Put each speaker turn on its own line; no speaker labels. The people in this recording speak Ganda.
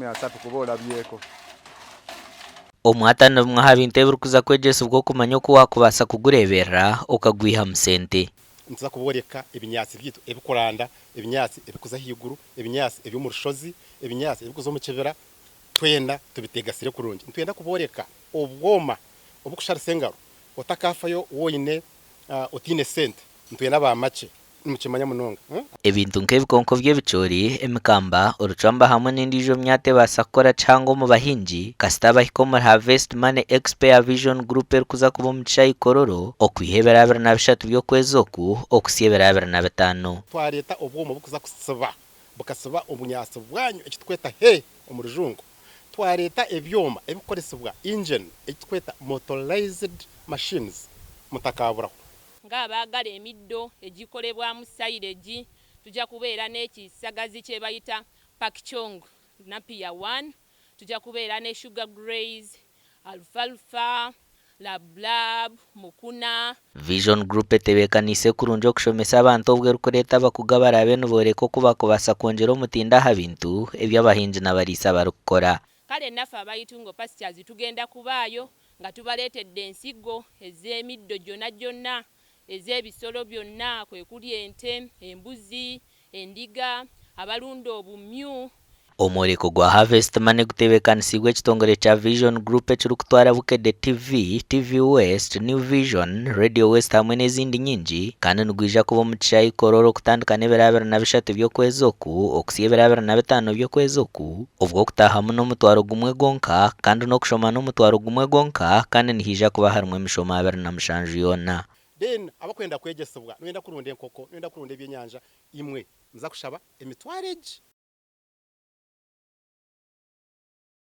300 kubola byeko
omwatana mwaha bintu ebirikuza kwegyesa ubwo kumanya uko wakubasa kugureberera ukagwiha musente
ntiza kuboreka ibinyasi byitu ebikuranda ibinyasi ebikuza higuru ibinyasi ebyo mu rushozi ibinyasi ebikuza mu kibera twenda tubitegasire kurungi ntwenda kuboreka obwoma obukushara sengaro otakafayo woine otine sente ntwenda ba mache mukimanya munonga
ebintu nk'ebikonko by'ebicoori emikamba orucamba hamwe n'endijo myate basakora cyangwa mu bahingi kasita bahiko muri Harvest Money Expert Vision Group erikuza kuba mu Kishayi Kororo okwihebera 23 by'okwezi oku okusyebera 25
twareta obwoma bukuza kusiba bukasiba obunyasi bwanyu ekitweta he omurujungu twareta ebyoma ebikoresibwa engine ekitweta motorized machines mutakabura
ng'abaagala emiddo egikolebwa mu silage tujja kubeera n'ekisagazi kye bayita Pakchong Napier 1 tujja kubeera ne Sugar Graze alfalfa lablab mukuna
Vision Group etebekanise kurungi okushomesa abantu obwo erukureta bakugabara abenu boreko kuba kubasa konjera omutinda ha bintu ebyabahingi n'abarisa barukora
kale naffe abayitungo pastures tugenda kubaayo nga tubaleetedde ensigo ez'emiddo gyonna ez'ebisolo byonna kwe kuli ente embuzi endiga abalunda obumyu
omworeko gwa Harvest Money gutebekanisibwa ekitongole kya Vision Group ekirukutwara bukedde TV West, New Vision, Radio West hamwe n'ezindi nyingi kandi nigwija kuba mu Kishayi Kororo kutandika n'ebiro 23 by'okwezi oku okusyebera 25 by'okwezi oku ubwo kutahamu n'omutwaro gumwe gonka kandi n'okushoma n'omutwaro gumwe gonka kandi nihija kuba harimu emishomo 27 yona
then abakwenda kwegesebwa nwenda kurunda enkoko nwenda kurunda ebyenyanja imwe nza kushaba emitwareji